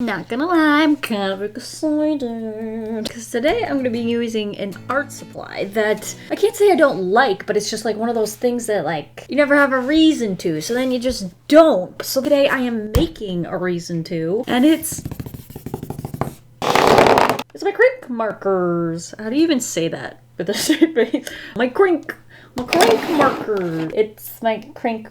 Not gonna lie, I'm kind of excited. Because today I'm gonna be using an art supply that I can't say I don't like, but it's just like one of those things that like you never have a reason to, so then you just don't. So today I am making a reason to, and it's my Krink Markers. How do you even say that with a straight face? My Krink Marker. It's my Krink.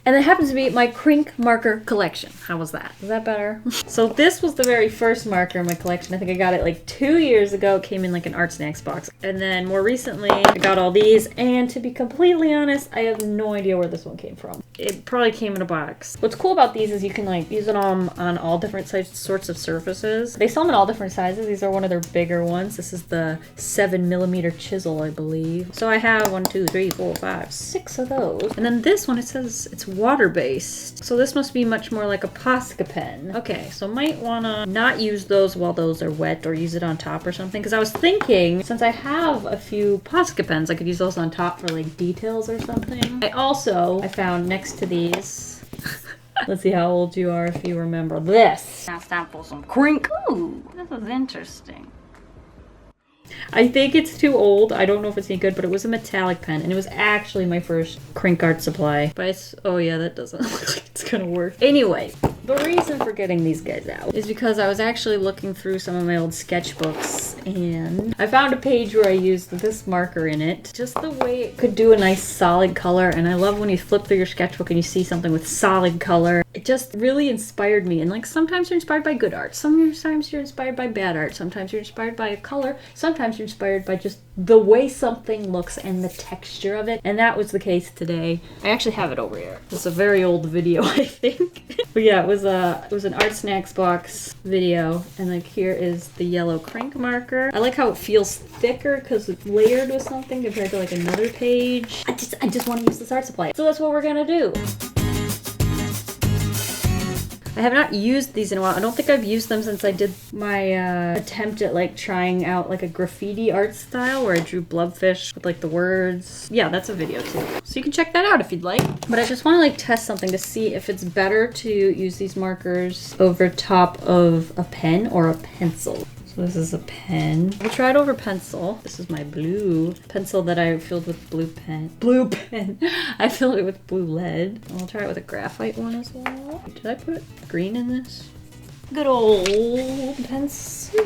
And it happens to be my Krink marker collection. How was that? Is that better? So this was the very first marker in my collection. I think I got it like 2 years ago. It came in like an art snacks box. And then more recently, I got all these. And to be completely honest, I have no idea where this one came from. It probably came in a box. What's cool about these is you can like use it on all different sorts of surfaces. They sell them in all different sizes. These are one of their bigger ones. This is the 7mm chisel, I believe. So I have 1, 2, 3, 4, 5, 6 of those. And then this one, it says it's water-based. So this must be much more like a Posca pen. Okay, so might wanna not use those while those are wet or use it on top or something. Because I was thinking, since I have a few Posca pens, I could use those on top for like details or something. I found next to these, let's see how old you are if you remember this. Now it's time for some Krink. Ooh, this is interesting. I think it's too old. I don't know if it's any good, but it was a metallic pen, and it was actually my first Krink art supply. But it's, oh yeah, that doesn't look like it's gonna work. Anyway, the reason for getting these guys out is because I was actually looking through some of my old sketchbooks, and I found a page where I used this marker in it. Just the way it could do a nice solid color, and I love when you flip through your sketchbook and you see something with solid color. It just really inspired me, and like sometimes you're inspired by good art, sometimes you're inspired by bad art, sometimes you're inspired by a color, sometimes you're inspired by just the way something looks and the texture of it, and that was the case today. I actually have it over here. It's a very old video, I think. But yeah, it was an art snacks box video, and like here is the yellow Krink marker. I like how it feels thicker because it's layered with something compared to like another page. I just want to use this art supply. So that's what we're gonna do. I have not used these in a while. I don't think I've used them since I did my attempt at like trying out like a graffiti art style where I drew blobfish with like the words. Yeah, that's a video too. So you can check that out if you'd like. But I just want to like test something to see if it's better to use these markers over top of a pen or a pencil. So this is a pen. We'll try it over pencil. This is my blue pencil that I filled with blue pen. I filled it with blue lead. And we'll try it with a graphite one as well. Did I put green in this? Good old pencil.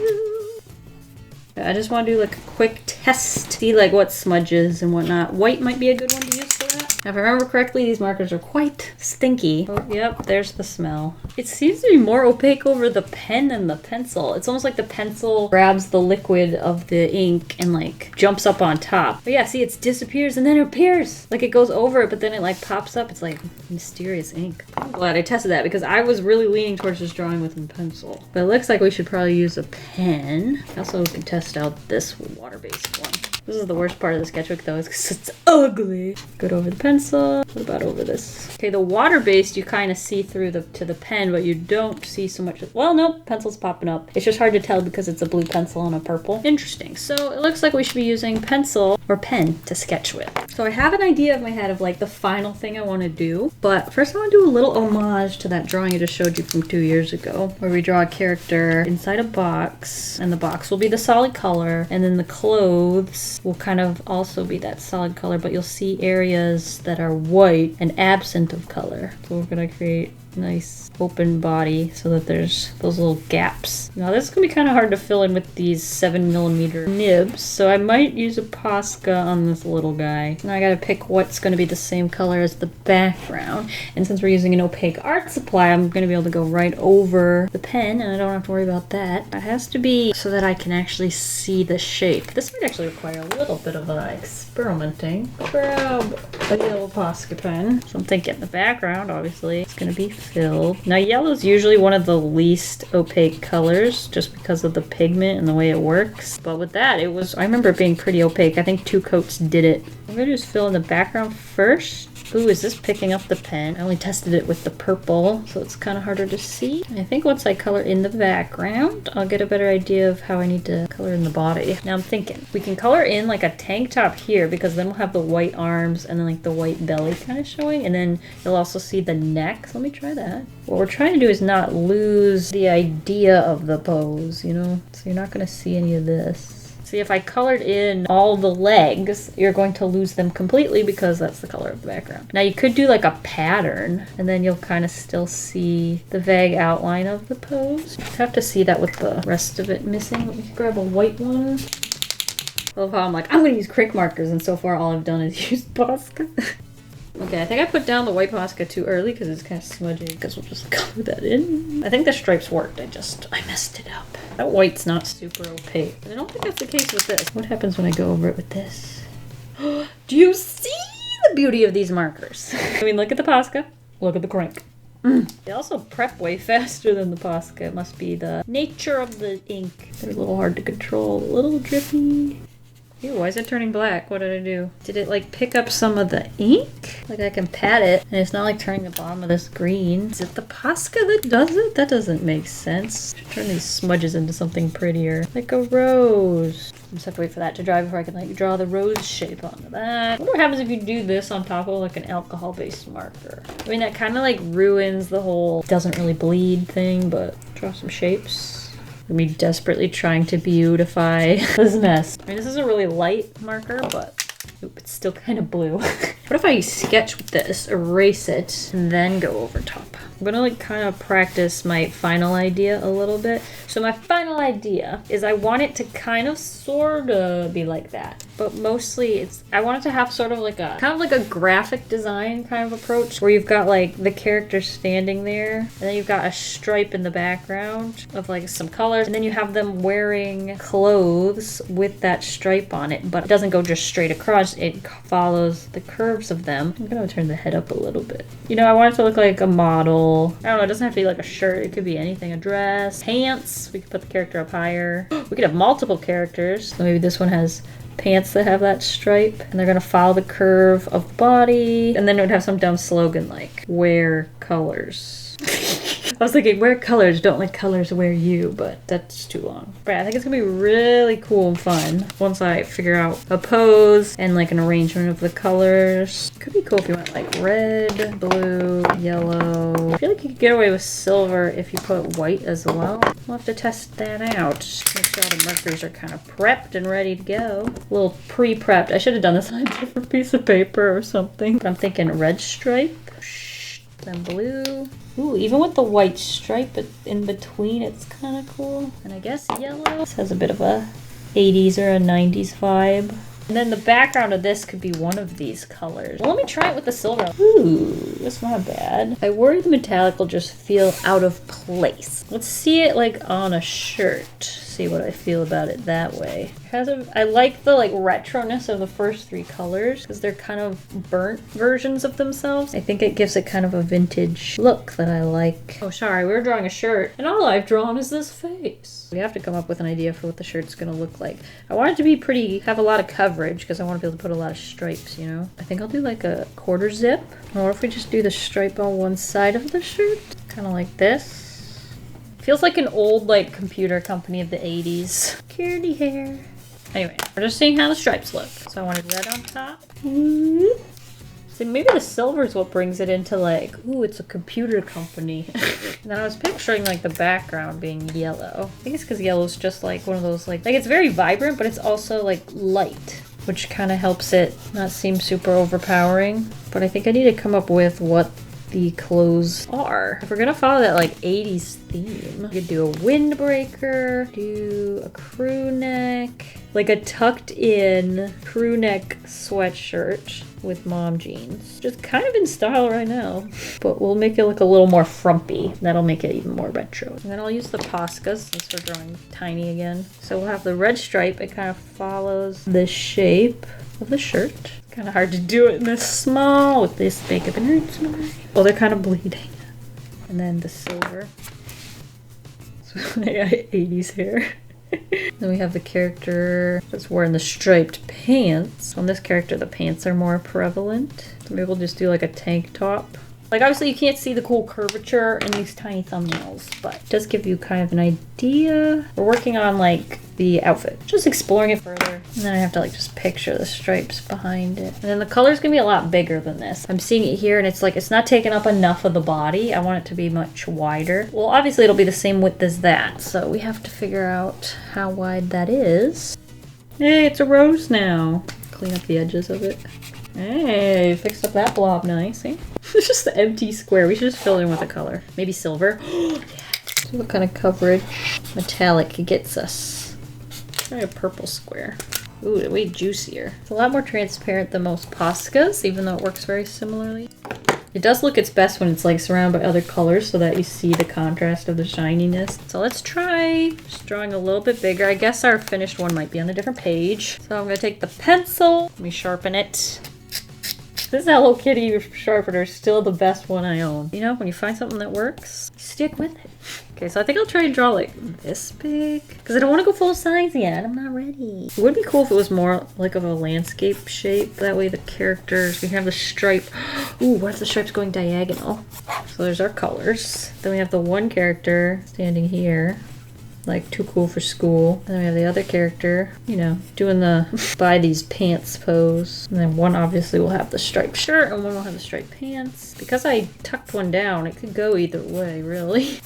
I just want to do like a quick test. See like what smudges and whatnot. White might be a good one to use for that. Now, if I remember correctly, these markers are quite stinky. Oh, yep, there's the smell. It seems to be more opaque over the pen than the pencil. It's almost like the pencil grabs the liquid of the ink and like jumps up on top. But yeah, see, it disappears and then it appears. Like it goes over it, but then it like pops up. It's like mysterious ink. I'm glad I tested that because I was really leaning towards just drawing with a pencil. But it looks like we should probably use a pen. Also, we can test out this water-based one. This is the worst part of the sketchbook though, is because it's ugly. Good over the pencil. What about over this? Okay, the water-based you kind of see through to the pen, but you don't see so much. Well, nope, pencil's popping up. It's just hard to tell because it's a blue pencil and a purple. Interesting. So it looks like we should be using pencil or pen to sketch with. So I have an idea in my head of like the final thing I want to do, but first I want to do a little homage to that drawing I just showed you from 2 years ago, where we draw a character inside a box, and the box will be the solid color, and then the clothes will kind of also be that solid color, but you'll see areas that are white and absent of color. So we're gonna create nice open body so that there's those little gaps. Now this is gonna be kind of hard to fill in with these 7mm nibs, so I might use a Posca on this little guy. Now I gotta pick what's gonna be the same color as the background, and since we're using an opaque art supply, I'm gonna be able to go right over the pen and I don't have to worry about that. It has to be so that I can actually see the shape. This might actually require a little bit of experimenting. Grab a yellow Posca pen. So I'm thinking the background, obviously, it's gonna be filled. Now yellow is usually one of the least opaque colors just because of the pigment and the way it works. But with that, I remember it being pretty opaque. I think 2 coats did it. I'm gonna just fill in the background first. Ooh, is this picking up the pen? I only tested it with the purple, so it's kind of harder to see. I think once I color in the background, I'll get a better idea of how I need to color in the body. Now I'm thinking, we can color in like a tank top here because then we'll have the white arms and then like the white belly kind of showing, and then you'll also see the neck. So let me try try that. What we're trying to do is not lose the idea of the pose, you know? So you're not gonna see any of this. See, if I colored in all the legs, you're going to lose them completely because that's the color of the background. Now you could do like a pattern and then you'll kind of still see the vague outline of the pose. You have to see that with the rest of it missing. Let me grab a white one. I love how I'm like, I'm gonna use Krink markers, and so far all I've done is use Posca. Okay, I think I put down the white Posca too early because it's kind of smudgy, because we'll just color that in. I think the stripes worked, I messed it up. That white's not super opaque. I don't think that's the case with this. What happens when I go over it with this? Do you see the beauty of these markers? I mean, look at the Posca, look at the Krink. They also prep way faster than the Posca. It must be the nature of the ink. They're a little hard to control, a little drippy. Ew, why is it turning black? What did I do? Did it like pick up some of the ink? Like I can pat it and it's not like turning the bottom of this green. Is it the Posca that does it? That doesn't make sense. Should turn these smudges into something prettier. Like a rose. I just have to wait for that to dry before I can like draw the rose shape onto that. I wonder what happens if you do this on top of like an alcohol-based marker. I mean, that kind of like ruins the whole doesn't really bleed thing, but draw some shapes. Me desperately trying to beautify this mess. I mean, this is a really light marker, but oop, it's still kind of blue. What if I sketch with this, erase it, and then go over top? I'm gonna like kind of practice my final idea a little bit. So my final idea is I want it to kind of sort of be like that, but mostly I want it to have sort of like a kind of like a graphic design kind of approach where you've got like the character standing there and then you've got a stripe in the background of like some colors, and then you have them wearing clothes with that stripe on it, but it doesn't go just straight across, it follows the curves of them. I'm gonna turn the head up a little bit. You know, I want it to look like a model. I don't know, it doesn't have to be like a shirt, it could be anything, a dress, pants, we could put the character up higher. We could have multiple characters, so maybe this one has pants that have that stripe and they're gonna follow the curve of the body, and then it would have some dumb slogan like wear colors. I was thinking wear colors, don't let colors wear you, but that's too long. But I think it's gonna be really cool and fun once I figure out a pose and like an arrangement of the colors. Could be cool if you went like red, blue, yellow. I feel like you could get away with silver if you put white as well. We'll have to test that out. Just make sure all the markers are kind of prepped and ready to go. A little pre-prepped. I should have done this on a different piece of paper or something. But I'm thinking red stripe, then blue. Ooh, even with the white stripe in between, it's kind of cool. And I guess yellow. This has a bit of a 80s or a 90s vibe. And then the background of this could be one of these colors. Well, let me try it with the silver. Ooh, that's not bad. I worry the metallic will just feel out of place. Let's see it like on a shirt. See what I feel about it that way. I like the like retroness of the first three colors because they're kind of burnt versions of themselves. I think it gives it kind of a vintage look that I like. Oh, sorry, we were drawing a shirt and all I've drawn is this face. We have to come up with an idea for what the shirt's gonna look like. I want it to be pretty, have a lot of coverage because I want to be able to put a lot of stripes, you know? I think I'll do like a quarter zip. Or what if we just do the stripe on one side of the shirt? Kind of like this. Feels like an old like computer company of the 80s. Curly hair. Anyway, we're just seeing how the stripes look. So I wanted red on top. See, maybe the silver is what brings it into like, ooh, it's a computer company. And then I was picturing like the background being yellow. I think it's because yellow is just like one of those like it's very vibrant, but it's also like light, which kind of helps it not seem super overpowering. But I think I need to come up with what the clothes are. If we're gonna follow that like 80s theme, we could do a windbreaker, do a crew neck, like a tucked in crew neck sweatshirt with mom jeans. Just kind of in style right now, but we'll make it look a little more frumpy. That'll make it even more retro. And then I'll use the Poscas since we're drawing tiny again. So we'll have the red stripe. It kind of follows the shape of the shirt. Kind of hard to do it in this small with this makeup and roots. Oh, they're kind of bleeding. And then the silver. So I got 80s hair. Then we have the character that's wearing the striped pants. On this character, the pants are more prevalent. So maybe we'll just do like a tank top Like obviously you can't see the cool curvature in these tiny thumbnails, but it does give you kind of an idea. We're working on like the outfit, just exploring it further. And then I have to like just picture the stripes behind it. And then the color's gonna be a lot bigger than this. I'm seeing it here and it's like, it's not taking up enough of the body. I want it to be much wider. Well, obviously it'll be the same width as that. So we have to figure out how wide that is. Hey, it's a rose now. Clean up the edges of it. Hey, fixed up that blob nice, eh? It's just the empty square. We should just fill it in with a color. Maybe silver. Yeah. See what kind of coverage metallic gets us. Try a purple square. Ooh, way juicier. It's a lot more transparent than most Poscas, even though it works very similarly. It does look its best when it's like surrounded by other colors so that you see the contrast of the shininess. So let's try just drawing a little bit bigger. I guess our finished one might be on a different page. So I'm gonna take the pencil, let me sharpen it. This Hello Kitty sharpener is still the best one I own. You know, when you find something that works, stick with it. Okay, so I think I'll try and draw like this big, because I don't want to go full size yet. I'm not ready. It would be cool if it was more like of a landscape shape. That way the characters, we have the stripe. Ooh, what if the stripe's going diagonal? So there's our colors. Then we have the one character standing here. Like too cool for school. And then we have the other character, you know, doing the buy these pants pose. And then one obviously will have the striped shirt and one will have the striped pants. Because I tucked one down, it could go either way, really.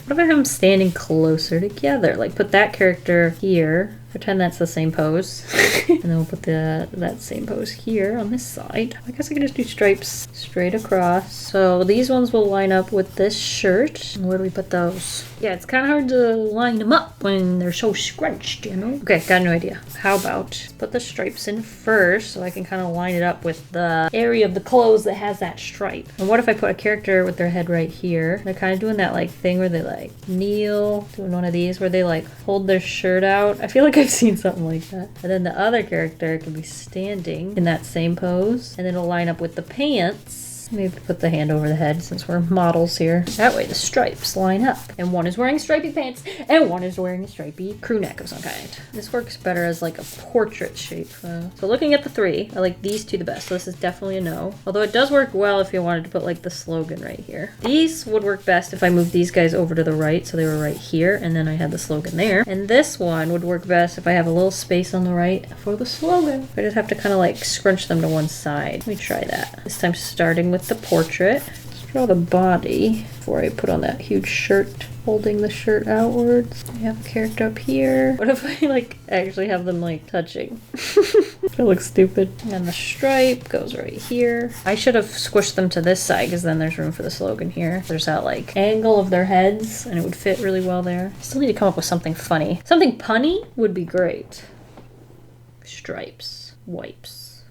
What if I have them standing closer together? Like put that character here. Pretend that's the same pose. And then we'll put that same pose here on this side. I guess I can just do stripes straight across. So these ones will line up with this shirt. And where do we put those? Yeah, it's kind of hard to line them up when they're so scrunched, you know? Okay, got no idea. How about put the stripes in first so I can kind of line it up with the area of the clothes that has that stripe. And what if I put a character with their head right here? They're kind of doing that like thing where they like kneel, doing one of these where they like hold their shirt out. I feel like I've seen something like that. And then the other character can be standing in that same pose and then it'll line up with the pants. Maybe put the hand over the head since we're models here. That way the stripes line up. And one is wearing stripy pants and one is wearing a stripy crew neck of some kind. This works better as like a portrait shape. So looking at the three, I like these two the best. So this is definitely a no. Although it does work well if you wanted to put like the slogan right here. These would work best if I moved these guys over to the right so they were right here and then I had the slogan there. And this one would work best if I have a little space on the right for the slogan. I just have to kind of like scrunch them to one side. Let me try that. This time starting with the portrait. Let's draw the body before I put on that huge shirt, holding the shirt outwards. I have a character up here. What if I like actually have them like touching? That looks stupid. And the stripe goes right here. I should have squished them to this side because then there's room for the slogan here. There's that like angle of their heads and it would fit really well there. I still need to come up with something funny. Something punny would be great. Stripes. Wipes.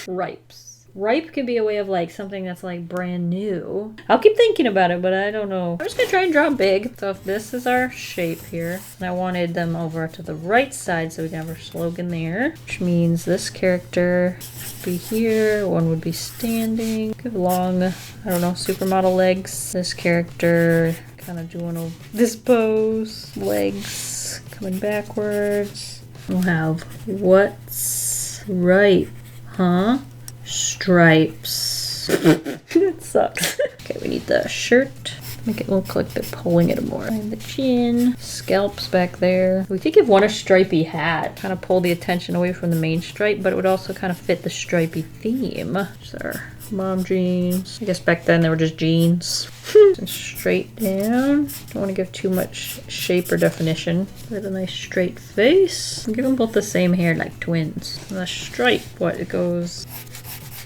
Ripes. Ripe could be a way of like something that's like brand new. I'll keep thinking about it, but I don't know. I'm just gonna try and draw big. So if this is our shape here, and I wanted them over to the right side so we can have our slogan there, which means this character would be here, one would be standing, give long, I don't know, supermodel legs. This character kind of doing this pose, legs coming backwards. We'll have what's right, huh? Stripes. That sucks. Okay, we need the shirt. Make it look like they're pulling it more. And the chin. Scalps back there. We could give one a stripy hat. Kind of pull the attention away from the main stripe, but it would also kind of fit the stripy theme. These are mom jeans. I guess back then they were just jeans. And straight down. Don't want to give too much shape or definition. With a nice straight face. Give them both the same hair like twins. And the stripe, what it goes.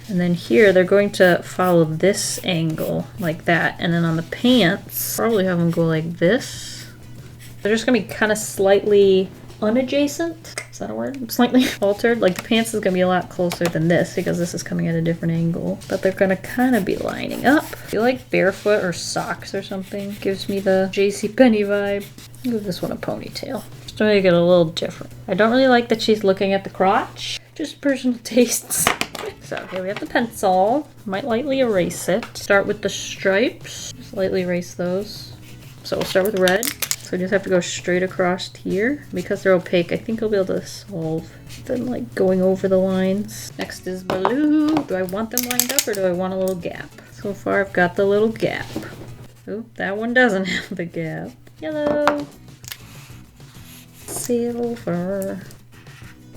And then here they're going to follow this angle like that. And then on the pants, probably have them go like this. They're just gonna be kind of slightly unadjacent. Is that a word? Slightly altered. Like the pants is gonna be a lot closer than this because this is coming at a different angle. But they're gonna kind of be lining up. I feel like barefoot or socks or something. Gives me the JCPenney vibe. Give this one a ponytail. Just to make it a little different. I don't really like that she's looking at the crotch. Just personal tastes. So here we have the pencil. Might lightly erase it. Start with the stripes. Just lightly erase those. So we'll start with red. So we just have to go straight across here. Because they're opaque, I think I'll be able to solve them like going over the lines. Next is blue. Do I want them lined up or do I want a little gap? Let's So far I've got the little gap. Oh, that one doesn't have the gap. Yellow. Silver.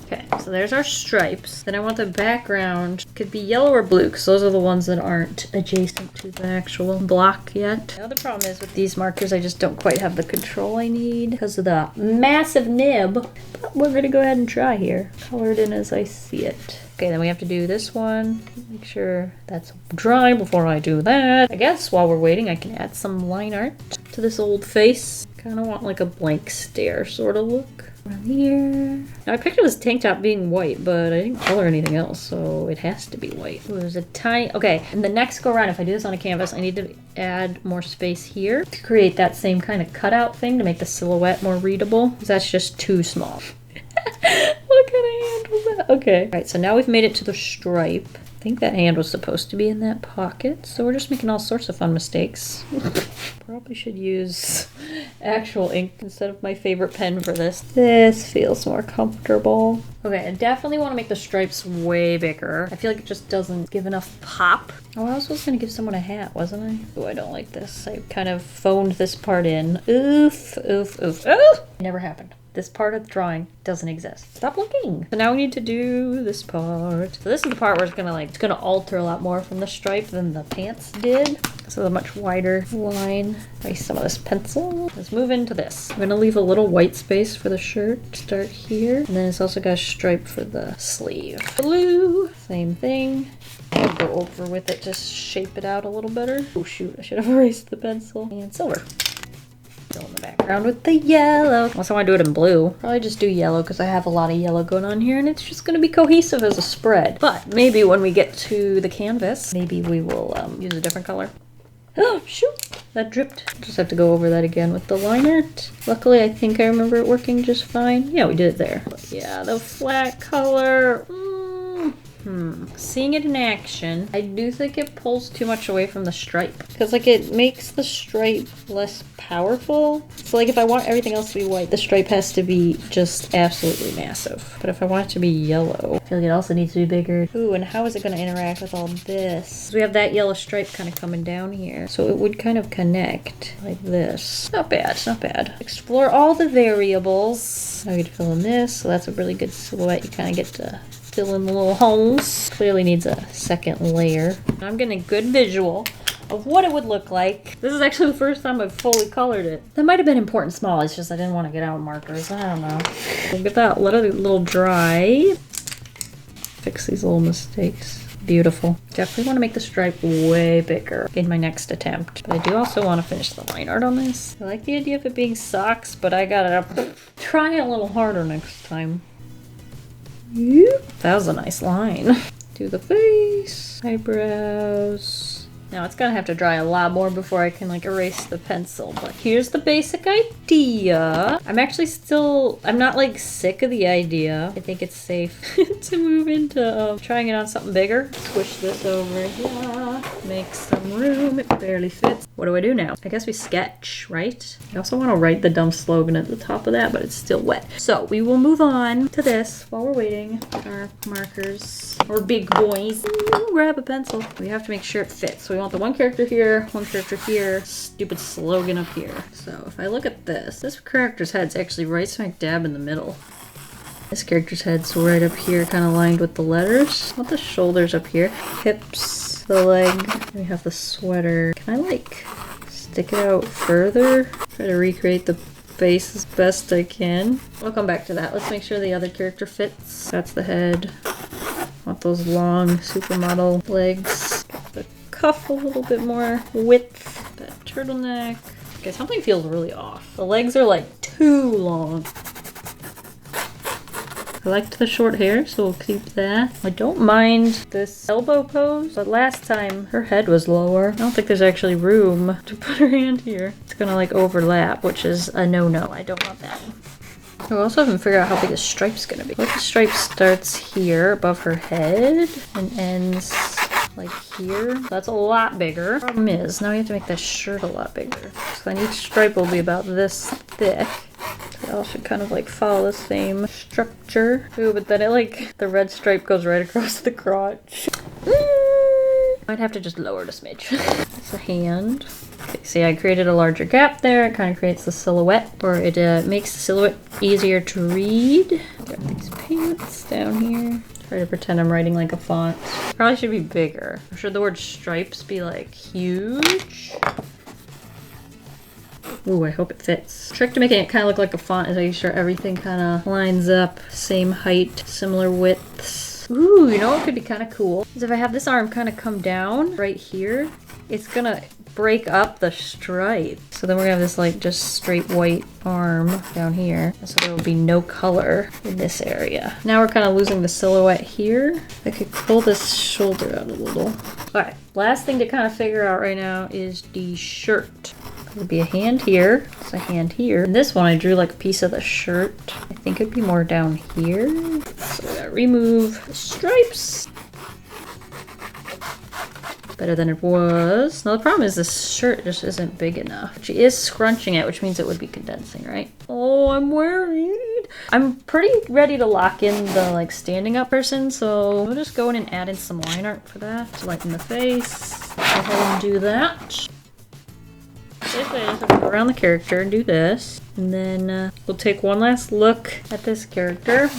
Okay, so there's our stripes. Then I want the background, could be yellow or blue, because those are the ones that aren't adjacent to the actual block yet. The other problem is with these markers, I just don't quite have the control I need because of the massive nib. But we're gonna go ahead and try here. Color it in as I see it. Okay, then we have to do this one. Make sure that's dry before I do that. I guess while we're waiting, I can add some line art to this old face. Kind of want like a blank stare sort of look. Around here. Now I picture this tank top being white, but I didn't color anything else, so it has to be white. Ooh, there's a tiny, okay, and the next go around, if I do this on a canvas, I need to add more space here to create that same kind of cutout thing to make the silhouette more readable, because that's just too small. What kind of hand was that? Okay. All right, so now we've made it to the stripe. I think that hand was supposed to be in that pocket, so we're just making all sorts of fun mistakes. Probably should use actual ink instead of my favorite pen for this. This feels more comfortable. Okay, I definitely want to make the stripes way bigger. I feel like it just doesn't give enough pop. Oh, I was supposed to give someone a hat, wasn't I? Oh, I don't like this. I kind of phoned this part in. Oof, oof, oof. Oof! Never happened. This part of the drawing doesn't exist. Stop looking. So now we need to do this part. So this is the part where it's gonna alter a lot more from the stripe than the pants did. So the much wider line. Erase some of this pencil. Let's move into this. I'm gonna leave a little white space for the shirt. Start here. And then it's also got a stripe for the sleeve. Blue, same thing. I'll go over with it, just shape it out a little better. Oh shoot, I should have erased the pencil. And silver. In the background with the yellow. Unless I want to do it in blue. Probably just do yellow because I have a lot of yellow going on here and it's just going to be cohesive as a spread. But maybe when we get to the canvas, maybe we will use a different color. Oh, shoot! That dripped. Just have to go over that again with the line art. Luckily, I think I remember it working just fine. Yeah, we did it there. But yeah, the flat color. Seeing it in action, I do think it pulls too much away from the stripe. Because like it makes the stripe less powerful. So like if I want everything else to be white, the stripe has to be just absolutely massive. But if I want it to be yellow, I feel like it also needs to be bigger. Ooh, and how is it going to interact with all this? So we have that yellow stripe kind of coming down here. So it would kind of connect like this. Not bad, not bad. Explore all the variables. Now we get to fill in this. So that's a really good silhouette. You kind of get to fill in the little holes. Clearly needs a second layer. I'm getting a good visual of what it would look like. This is actually the first time I've fully colored it. That might have been important small, it's just I didn't want to get out markers. I don't know. We'll get that, let it a little dry. Fix these little mistakes. Beautiful. Definitely want to make the stripe way bigger in my next attempt. But I do also want to finish the line art on this. I like the idea of it being socks, but I gotta try a little harder next time. That was a nice line. Do the face, eyebrows. Now it's gonna have to dry a lot more before I can like erase the pencil, but here's the basic idea. I'm actually still, I'm not like sick of the idea. I think it's safe to move into trying it on something bigger. Squish this over here, make some room, it barely fits. What do I do now? I guess we sketch, right? I also want to write the dumb slogan at the top of that, but it's still wet. So we will move on to this while we're waiting. Our markers, or big boys. Ooh, grab a pencil. We have to make sure it fits. So we want the one character here, stupid slogan up here. So if I look at this character's head's actually right smack dab in the middle. This character's head's right up here, kind of lined with the letters. I want the shoulders up here, hips, the leg. We have the sweater. Can I like stick it out further? Try to recreate the face as best I can. I'll come back to that. Let's make sure the other character fits. That's the head. Want those long supermodel legs. Get the cuff a little bit more width. That turtleneck. Okay, something feels really off. The legs are like too long. I liked the short hair, so we'll keep that. I don't mind this elbow pose, but last time her head was lower. I don't think there's actually room to put her hand here. It's gonna like overlap, which is a no-no. I don't want that. I also haven't figured out how big the stripe's gonna be. What if the stripe starts here above her head and ends like here? That's a lot bigger. Problem is, now we have to make that shirt a lot bigger. So then each stripe will be about this thick. They all should kind of like follow the same structure. Ooh, but then it like, the red stripe goes right across the crotch. Might have to just lower it a smidge. It's a hand. Okay, see, I created a larger gap there. It kind of creates the silhouette, or it makes the silhouette easier to read. Got these pants down here. Try to pretend I'm writing like a font. Probably should be bigger. Or should the word stripes be like huge? Ooh, I hope it fits. Trick to making it kind of look like a font is making sure everything kind of lines up. Same height, similar widths. Ooh, you know what could be kind of cool? Is if I have this arm kind of come down right here, it's gonna break up the stripe. So then we're gonna have this like just straight white arm down here. So there will be no color in this area. Now we're kind of losing the silhouette here. I could pull this shoulder out a little. All right, last thing to kind of figure out right now is the shirt. There'll be a hand here. It's a hand here. And this one I drew like a piece of the shirt. I think it'd be more down here. So we gotta remove the stripes. Better than it was. Now the problem is this shirt just isn't big enough. She is scrunching it, which means it would be condensing, right? Oh, I'm worried. I'm pretty ready to lock in the like standing up person, so we'll just go in and add in some line art for that. To lighten the face. Go ahead and do that. Basically, I just have to go around the character and do this. And then we'll take one last look at this character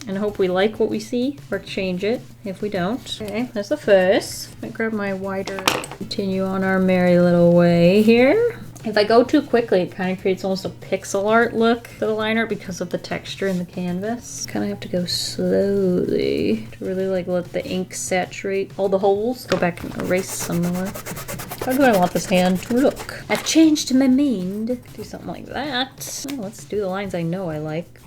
and hope we like what we see or change it if we don't. Okay, that's the face. I grab my wider, continue on our merry little way here. If I go too quickly, it kind of creates almost a pixel art look for the line art because of the texture in the canvas. Kind of have to go slowly to really like let the ink saturate all the holes. Go back and erase some more. How do I want this hand to look? I've changed my mind. Do something like that. Oh, let's do the lines I know I like.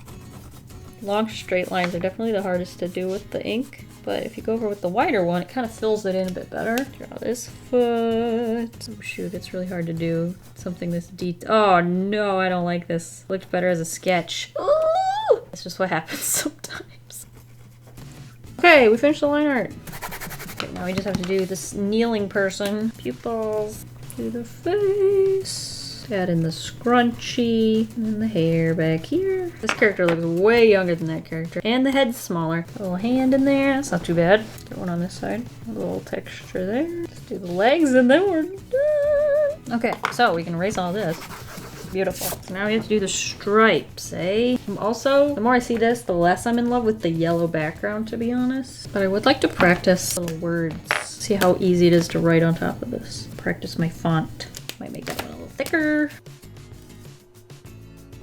Long straight lines are definitely the hardest to do with the ink. But if you go over with the wider one, it kind of fills it in a bit better. Draw this foot. Oh shoot, it's really hard to do something this detailed. Oh no, I don't like this. Looked better as a sketch. Ooh! That's just what happens sometimes. Okay, we finished the line art. Okay, now we just have to do this kneeling person. Pupils. Do the face. Add in the scrunchie and the hair back here. This character looks way younger than that character. And the head's smaller. A little hand in there. That's not too bad. Get one on this side. A little texture there. Let's do the legs and then we're done. Okay, so we can erase all this. Beautiful. So now we have to do the stripes, eh? Also, the more I see this, the less I'm in love with the yellow background, to be honest. But I would like to practice little words. See how easy it is to write on top of this. Practice my font. Might make that one a little thicker.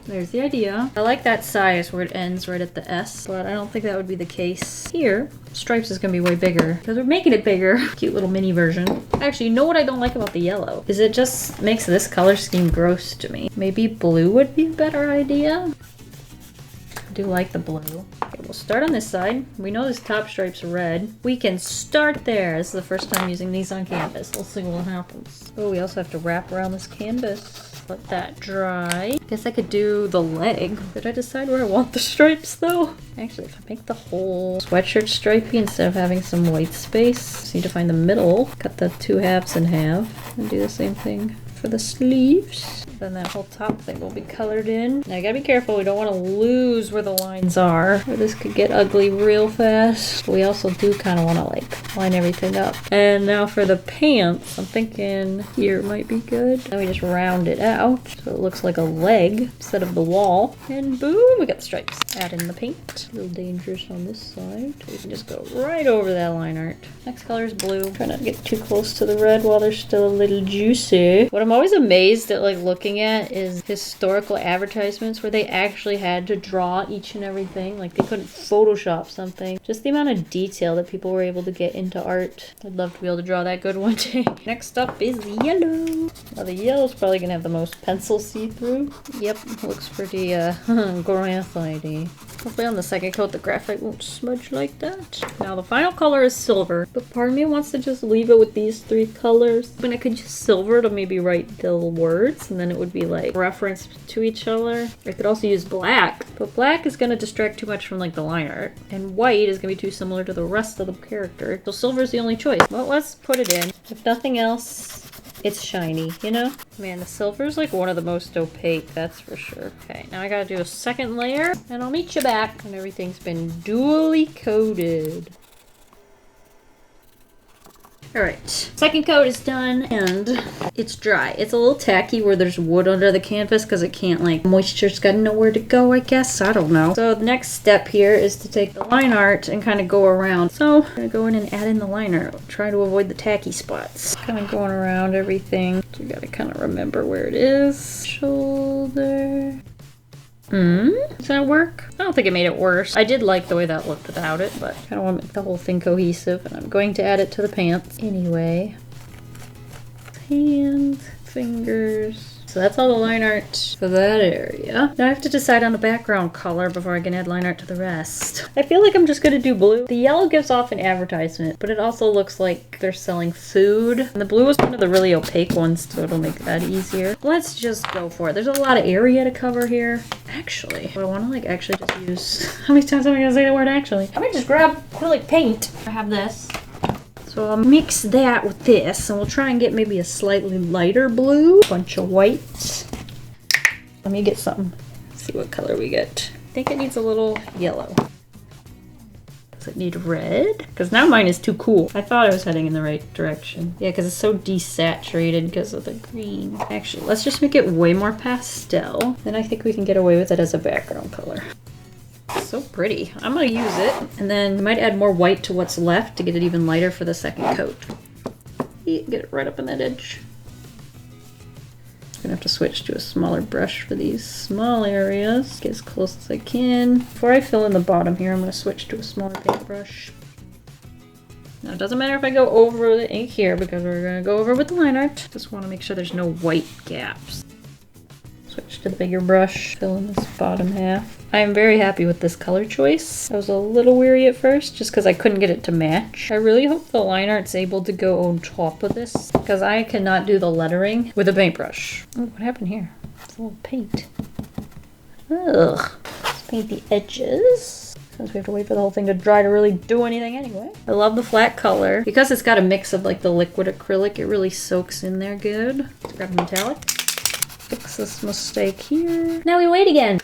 There's the idea. I like that size where it ends right at the S, but I don't think that would be the case here. Stripes is gonna be way bigger because we're making it bigger. Cute little mini version. Actually, you know what I don't like about the yellow? Is it just makes this color scheme gross to me. Maybe blue would be a better idea. I do like the blue. Okay, we'll start on this side. We know this top stripe's red. We can start there. This is the first time using these on canvas. We'll see what happens. Oh, we also have to wrap around this canvas. Let that dry. Guess I could do the leg. Did I decide where I want the stripes though? Actually, if I make the whole sweatshirt stripey instead of having some white space, just need to find the middle. Cut the two halves in half and do the same thing for the sleeves. Then that whole top thing will be colored in. Now you gotta be careful, we don't want to lose where the lines are, or this could get ugly real fast. We also do kind of want to like line everything up. And now for the pants, I'm thinking here might be good. Then we just round it out so it looks like a leg instead of the wall. And boom, we got the stripes. Add in the paint. A little dangerous on this side. We can just go right over that line art. Next color is blue. Try not to get too close to the red while they're still a little juicy. What I'm always amazed at like looking at is historical advertisements where they actually had to draw each and everything. Like they couldn't Photoshop something. Just the amount of detail that people were able to get into art. I'd love to be able to draw that good one day. Next up is yellow. Well, the yellow's probably gonna have the most pencil see-through. Yep, looks pretty graphite-y. Hopefully on the second coat the graphite won't smudge like that. Now the final color is silver, but part of me wants to just leave it with these three colors. When I could just silver to maybe write the words and then it would be like reference to each other. I could also use black, but black is gonna distract too much from like the line art, and white is gonna be too similar to the rest of the character. So silver is the only choice. Well, let's put it in. If nothing else, it's shiny, you know? Man, the silver is like one of the most opaque, that's for sure. Okay, now I gotta do a second layer, and I'll meet you back when everything's been duly coated. Alright, second coat is done and it's dry. It's a little tacky where there's wood under the canvas because it can't, like, moisture's got nowhere to go, I guess. I don't know. So the next step here is to take the line art and kind of go around. So I'm gonna go in and add in the line art. Try to avoid the tacky spots. Kind of going around everything. So you gotta kind of remember where it is. Shoulder. Does that work? I don't think it made it worse. I did like the way that looked without it, but I don't want to make the whole thing cohesive, and I'm going to add it to the pants anyway. Hands, fingers. So that's all the line art for that area. Now I have to decide on the background color before I can add line art to the rest. I feel like I'm just gonna do blue. The yellow gives off an advertisement, but it also looks like they're selling food. And the blue is one of the really opaque ones, so it'll make that easier. Let's just go for it. There's a lot of area to cover here. Actually, I wanna like actually just use, how many times am I gonna say the word actually? I'm gonna just grab acrylic paint. I have this. So I'll mix that with this, and we'll try and get maybe a slightly lighter blue. Bunch of white. Let me get some. See what color we get. I think it needs a little yellow. Does it need red? Because now mine is too cool. I thought I was heading in the right direction. Yeah, because it's so desaturated because of the green. Actually, let's just make it way more pastel. Then I think we can get away with it as a background color. So pretty. I'm gonna use it, and then I might add more white to what's left to get it even lighter for the second coat. Get it right up in that edge. I'm gonna have to switch to a smaller brush for these small areas. Get as close as I can. Before I fill in the bottom here, I'm gonna switch to a smaller paintbrush. Now it doesn't matter if I go over the ink here because we're gonna go over with the line art. Just wanna make sure there's no white gaps. Switch to the bigger brush, fill in this bottom half. I am very happy with this color choice. I was a little weary at first just because I couldn't get it to match. I really hope the line art's able to go on top of this because I cannot do the lettering with a paintbrush. Oh, what happened here? It's a little paint. Ugh. Let's paint the edges. Since we have to wait for the whole thing to dry to really do anything anyway. I love the flat color. Because it's got a mix of like the liquid acrylic, it really soaks in there good. Let's grab a metallic. Fix this mistake here. Now we wait again.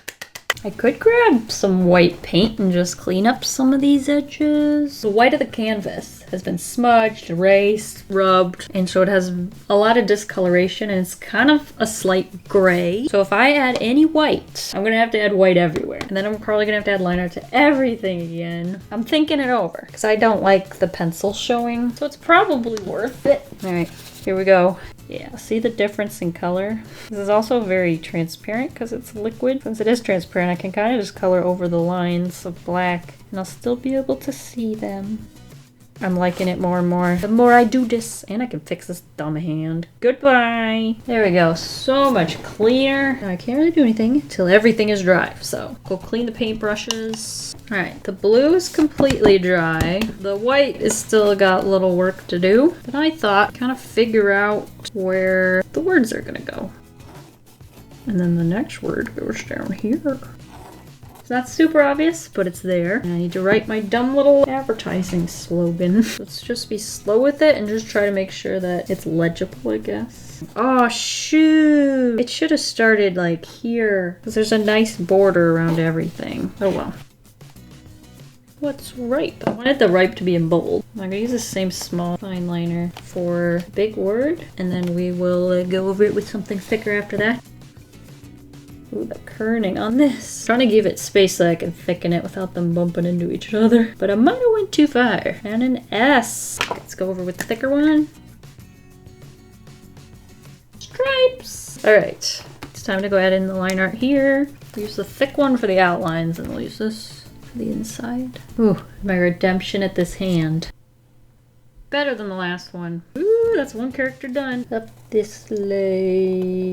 I could grab some white paint and just clean up some of these edges. The white of the canvas has been smudged, erased, rubbed, and so it has a lot of discoloration and it's kind of a slight gray. So if I add any white, I'm gonna have to add white everywhere. And then I'm probably gonna have to add line art to everything again. I'm thinking it over because I don't like the pencil showing, so it's probably worth it. All right, here we go. Yeah, see the difference in color? This is also very transparent because it's liquid. Since it is transparent, I can kind of just color over the lines of black and I'll still be able to see them. I'm liking it more and more the more I do this, and I can fix this dumb hand. Goodbye. There we go. So much cleaner. Now I can't really do anything until everything is dry. So go clean the paintbrushes. All right, the blue is completely dry. The white is still got a little work to do, but I thought kind of figure out where the words are gonna go. And then the next word goes down here. It's not super obvious, but it's there. And I need to write my dumb little advertising slogan. Let's just be slow with it and just try to make sure that it's legible, I guess. Oh, shoot. It should have started like here because there's a nice border around everything. Oh, well. What's ripe? I wanted the ripe to be in bold. I'm gonna use the same small fine liner for big word, and then we will go over it with something thicker after that. Ooh, the kerning on this. I'm trying to give it space so I can thicken it without them bumping into each other. But I might have went too far. And an S. Let's go over with the thicker one. Stripes. All right. It's time to go add in the line art here. Use the thick one for the outlines and we'll use this for the inside. Ooh, my redemption at this hand. Better than the last one. Ooh, that's one character done. Up this leg.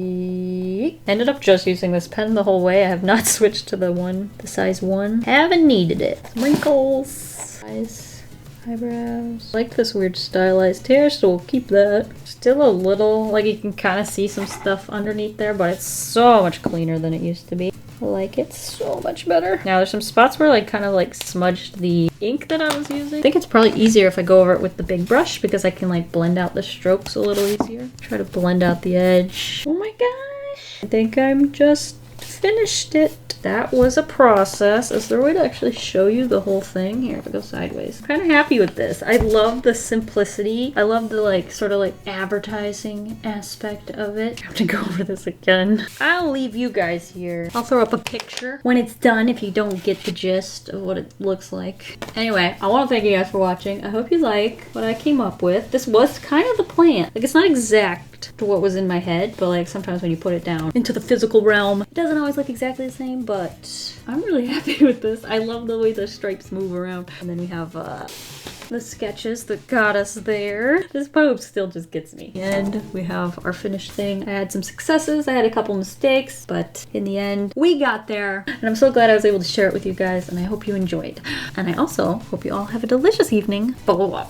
Ended up just using this pen the whole way. I have not switched to the size 1. Haven't needed it. Wrinkles. Eyes. Eyebrows. I like this weird stylized hair, so we'll keep that. Still a little, like you can kind of see some stuff underneath there, but it's so much cleaner than it used to be. I like it so much better. Now there's some spots where I kind of like smudged the ink that I was using. I think it's probably easier if I go over it with the big brush because I can like blend out the strokes a little easier. Try to blend out the edge. Oh my gosh. I think I'm just finished it. That was a process. Is there a way to actually show you the whole thing? Here, if I go sideways. I'm kind of happy with this. I love the simplicity. I love the like sort of like advertising aspect of it. I have to go over this again. I'll leave you guys here. I'll throw up a picture when it's done if you don't get the gist of what it looks like. Anyway, I want to thank you guys for watching. I hope you like what I came up with. This was kind of the plan. Like, it's not exact to what was in my head, but like sometimes when you put it down into the physical realm, it doesn't always look exactly the same, but I'm really happy with this. I love the way the stripes move around. And then we have the sketches that got us there. This pose still just gets me. And we have our finished thing. I had some successes, I had a couple mistakes, but in the end, we got there. And I'm so glad I was able to share it with you guys, and I hope you enjoyed. And I also hope you all have a delicious evening. Bye.